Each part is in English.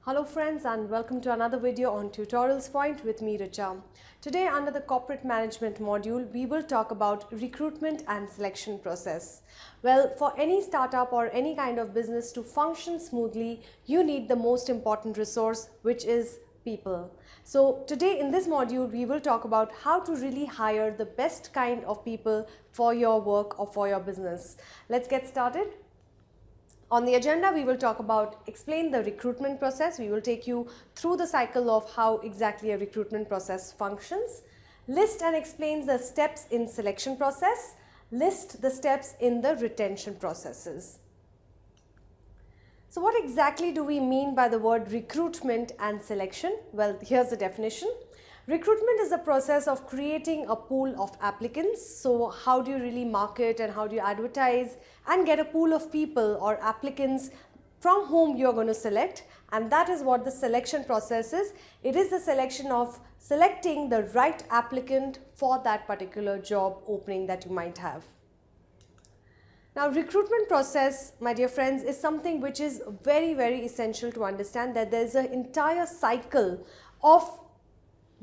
Hello friends and welcome to another video on Tutorials Point with me Richa. Today under the corporate management module we will talk about recruitment and selection process. Well, for any startup or any kind of business to function smoothly, you need the most important resource, which is people. So today in this module we will talk about how to really hire the best kind of people for your work or for your business. Let's get started. On the agenda, we will talk about explain the recruitment process. We will take you through the cycle of how exactly a recruitment process functions. List and explains the steps in selection process. List the steps in the retention processes. So what exactly do we mean by the word recruitment and selection? Well, here's the definition. Recruitment is the process of creating a pool of applicants. So how do you really market and how do you advertise and get a pool of people or applicants from whom you're going to select, and that is what the selection process is. It is the selection of selecting the right applicant for that particular job opening that you might have. Now, recruitment process, my dear friends, is something which is very, very essential to understand, that there's an entire cycle of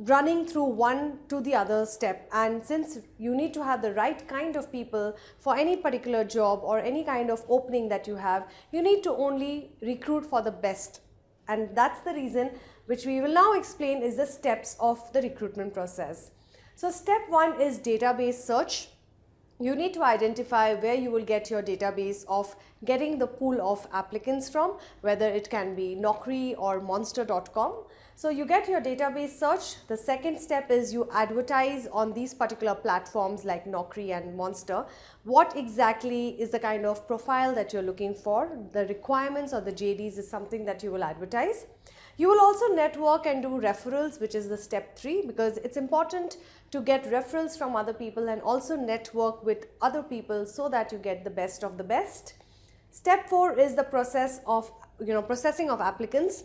running through one to the other step, and since you need to have the right kind of people for any particular job or any kind of opening that you have, you need to only recruit for the best, and that's the reason which we will now explain is the steps of the recruitment process. So step one is database search. You need to identify where you will get your database of getting the pool of applicants from, whether it can be Naukri or monster.com. So you get your database search. The second step is you advertise on these particular platforms like Naukri and Monster. What exactly is the kind of profile that you're looking for? The requirements or the JDs is something that you will advertise. You will also network and do referrals, which is the step 3, because it's important to get referrals from other people and also network with other people so that you get the best of the best. Step 4 is the process of processing of applicants.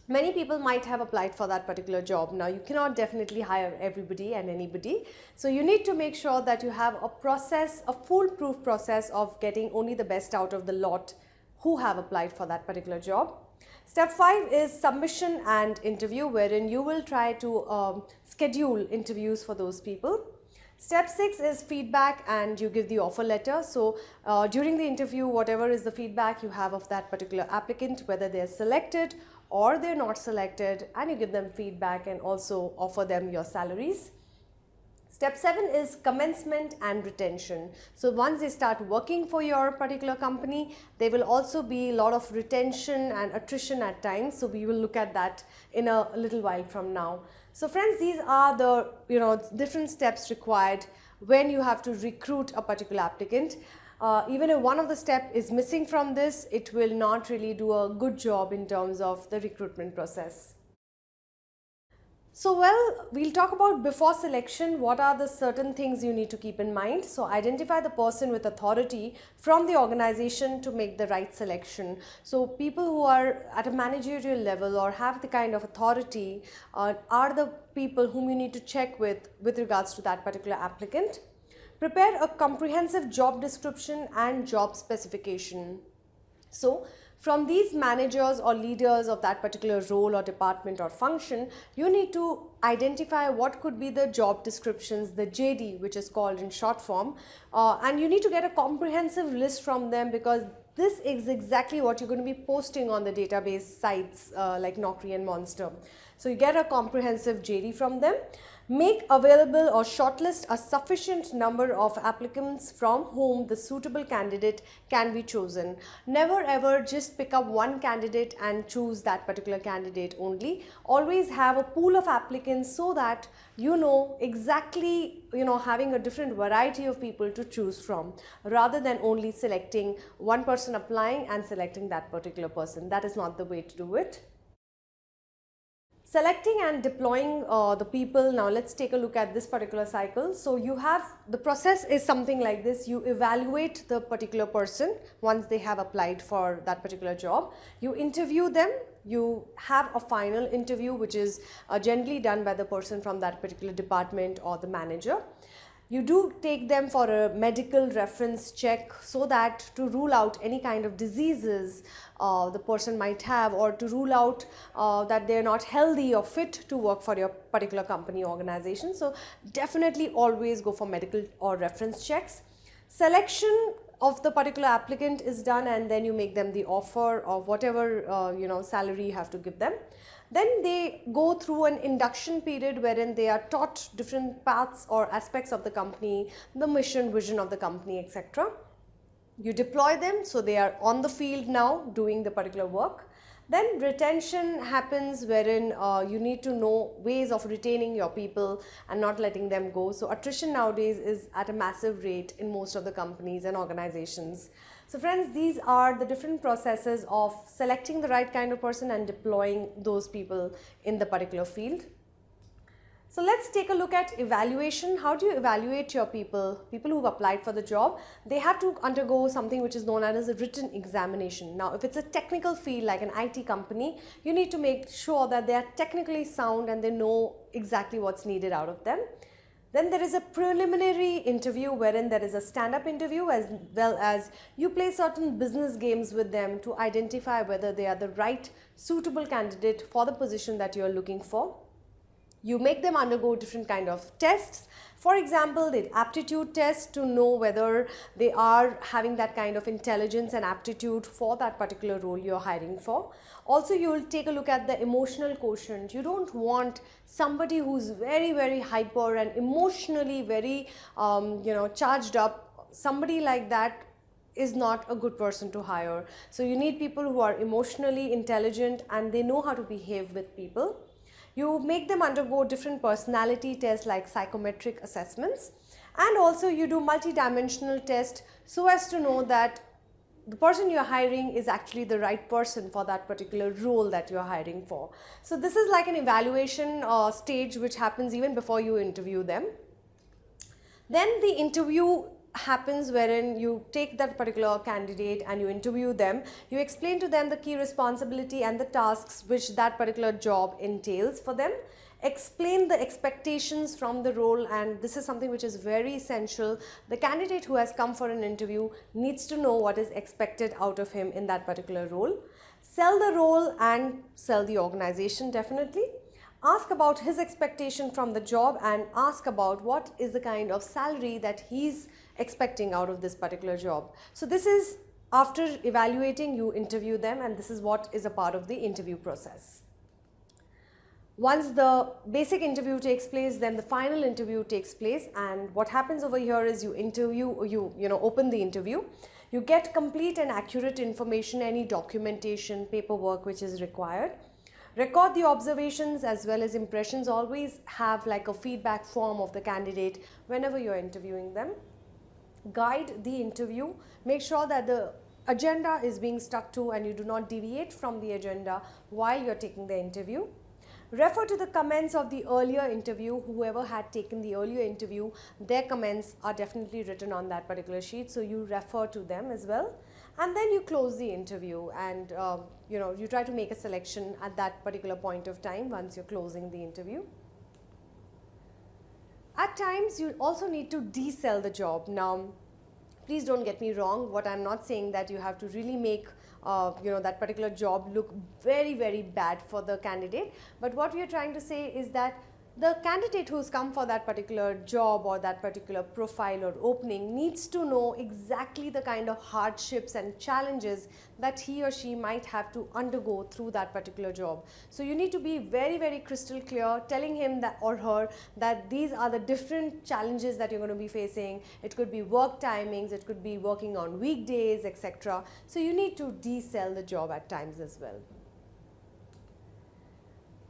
Many people might have applied for that particular job. Now, you cannot definitely hire everybody and anybody. So you need to make sure that you have a process, a foolproof process of getting only the best out of the lot who have applied for that particular job. Step 5 is submission and interview, wherein you will try to schedule interviews for those people. Step 6 is feedback, and you give the offer letter. So during the interview, whatever is the feedback you have of that particular applicant, whether they're selected or they're not selected, and you give them feedback and also offer them your salaries. Step 7 is commencement and retention. So once they start working for your particular company, there will also be a lot of retention and attrition at times. So we will look at that in a little while from now. So friends, these are the different steps required when you have to recruit a particular applicant. Even if one of the steps is missing from this, it will not really do a good job in terms of the recruitment process. So well, we'll talk about before selection, what are the certain things you need to keep in mind. So identify the person with authority from the organization to make the right selection. So people who are at a managerial level or have the kind of authority are the people whom you need to check with regards to that particular applicant. Prepare a comprehensive job description and job specification. So from these managers or leaders of that particular role or department or function, you need to identify what could be the job descriptions, the JD, which is called in short form, and you need to get a comprehensive list from them, because this is exactly what you're going to be posting on the database sites like Naukri and Monster. So you get a comprehensive JD from them. Make available or shortlist a sufficient number of applicants from whom the suitable candidate can be chosen. Never ever just pick up one candidate and choose that particular candidate only. Always have a pool of applicants so that you know exactly, having a different variety of people to choose from, rather than only selecting one person applying and selecting that particular person. That is not the way to do it. Selecting and deploying the people. Now let's take a look at this particular cycle. So you have, the process is something like this. You evaluate the particular person once they have applied for that particular job. You interview them. You have a final interview, which is generally done by the person from that particular department or the manager. You do take them for a medical reference check so that to rule out any kind of diseases the person might have, or to rule out that they're not healthy or fit to work for your particular company or organization. So definitely always go for medical or reference checks. Selection of the particular applicant is done, and then you make them the offer of whatever salary you have to give them. Then they go through an induction period wherein they are taught different paths or aspects of the company, the mission, vision of the company, etc. You deploy them, so they are on the field now doing the particular work. Then retention happens, wherein you need to know ways of retaining your people and not letting them go. So attrition nowadays is at a massive rate in most of the companies and organizations. So friends, these are the different processes of selecting the right kind of person and deploying those people in the particular field. So let's take a look at evaluation. How do you evaluate your people who've applied for the job? They have to undergo something which is known as a written examination. Now, if it's a technical field like an IT company, you need to make sure that they are technically sound and they know exactly what's needed out of them. Then there is a preliminary interview wherein there is a stand-up interview, as well as you play certain business games with them to identify whether they are the right suitable candidate for the position that you are looking for. You make them undergo different kind of tests. For example, the aptitude test to know whether they are having that kind of intelligence and aptitude for that particular role you're hiring for. Also, you will take a look at the emotional quotient. You don't want somebody who's very, very hyper and emotionally very, charged up. Somebody like that is not a good person to hire. So you need people who are emotionally intelligent and they know how to behave with people. You make them undergo different personality tests like psychometric assessments, and also you do multidimensional tests so as to know that the person you're hiring is actually the right person for that particular role that you're hiring for. So this is like an evaluation stage which happens even before you interview them. Then the interview happens wherein you take that particular candidate and you interview them. You explain to them the key responsibility and the tasks which that particular job entails for them. Explain the expectations from the role, and this is something which is very essential. The candidate who has come for an interview needs to know what is expected out of him in that particular role. Sell the role and sell the organization definitely. Ask about his expectation from the job and ask about what is the kind of salary that he's expecting out of this particular job. So this is after evaluating, you interview them, and this is what is a part of the interview process. Once the basic interview takes place, then the final interview takes place, and what happens over here is you open the interview. You get complete and accurate information, any documentation, paperwork which is required. Record the observations as well as impressions. Always have like a feedback form of the candidate whenever you're interviewing them. Guide the interview. Make sure that the agenda is being stuck to and you do not deviate from the agenda while you're taking the interview. Refer to the comments of the earlier interview. Whoever had taken the earlier interview, their comments are definitely written on that particular sheet, so you refer to them as well. And then you close the interview, and you try to make a selection at that particular point of time once you're closing the interview. At times you also need to de-sell the job. Now, please don't get me wrong, what I'm not saying that you have to really make that particular job look very, very bad for the candidate, but what we are trying to say is that the candidate who's come for that particular job or that particular profile or opening needs to know exactly the kind of hardships and challenges that he or she might have to undergo through that particular job. So you need to be very, very crystal clear, telling him that or her that these are the different challenges that you're going to be facing. It could be work timings, it could be working on weekdays, etc. So you need to de-sell the job at times as well.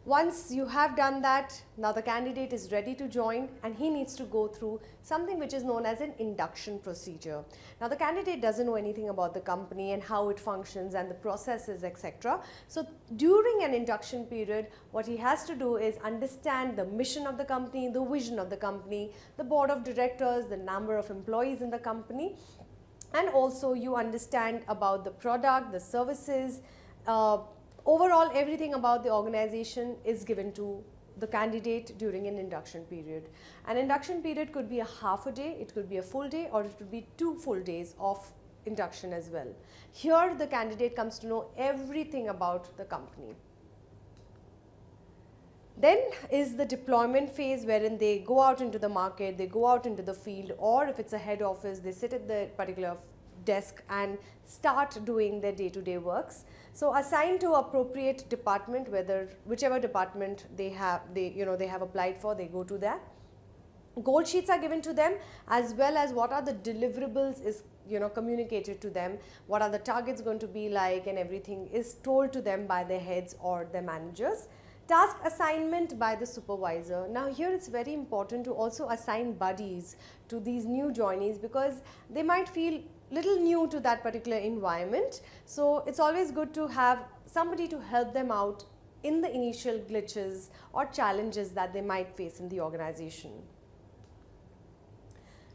Once you have done that, now the candidate is ready to join and he needs to go through something which is known as an induction procedure. Now the candidate doesn't know anything about the company and how it functions and the processes, etc. So during an induction period, what he has to do is understand the mission of the company, the vision of the company, the board of directors, the number of employees in the company, and also you understand about the product, the services, overall everything about the organization is given to the candidate during an induction period. An induction period could be a half a day, it could be a full day, or it could be 2 full days of induction as well. Here the candidate comes to know everything about the company. Then is the deployment phase, wherein they go out into the market, they go out into the field, or if it's a head office, they sit at the particular desk and start doing their day-to-day works. So assigned to appropriate department, whichever department they have applied for, they go to that. Goal sheets are given to them, as well as what are the deliverables is communicated to them, what are the targets going to be like, and everything is told to them by their heads or their managers. Task assignment by the supervisor. Now here it's very important to also assign buddies to these new joinees, because they might feel little new to that particular environment. So it's always good to have somebody to help them out in the initial glitches or challenges that they might face in the organization.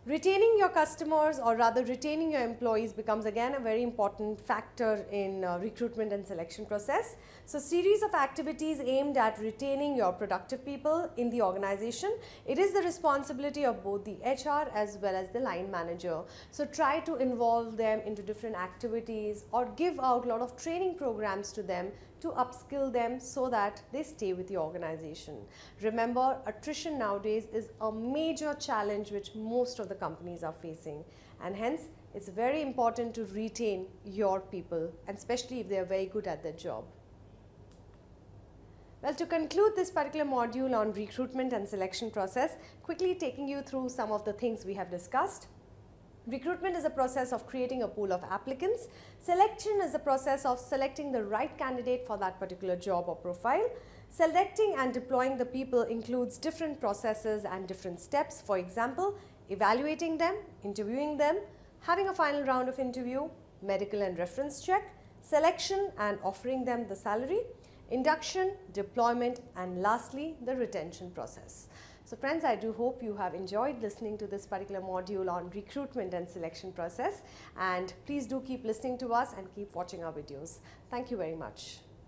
Retaining your customers, or rather retaining your employees, becomes again a very important factor in recruitment and selection process. So series of activities aimed at retaining your productive people in the organization. It is the responsibility of both the HR as well as the line manager. So try to involve them into different activities, or give out a lot of training programs to them to upskill them so that they stay with the organization. Remember, attrition nowadays is a major challenge which most of the companies are facing, and hence it's very important to retain your people, and especially if they are very good at their job. Well, to conclude this particular module on recruitment and selection process, quickly taking you through some of the things we have discussed. Recruitment is a process of creating a pool of applicants. Selection is the process of selecting the right candidate for that particular job or profile. Selecting and deploying the people includes different processes and different steps. For example, evaluating them, interviewing them, having a final round of interview, medical and reference check, selection and offering them the salary, induction, deployment, and lastly, the retention process. So friends, I do hope you have enjoyed listening to this particular module on recruitment and selection process, and please do keep listening to us and keep watching our videos. Thank you very much.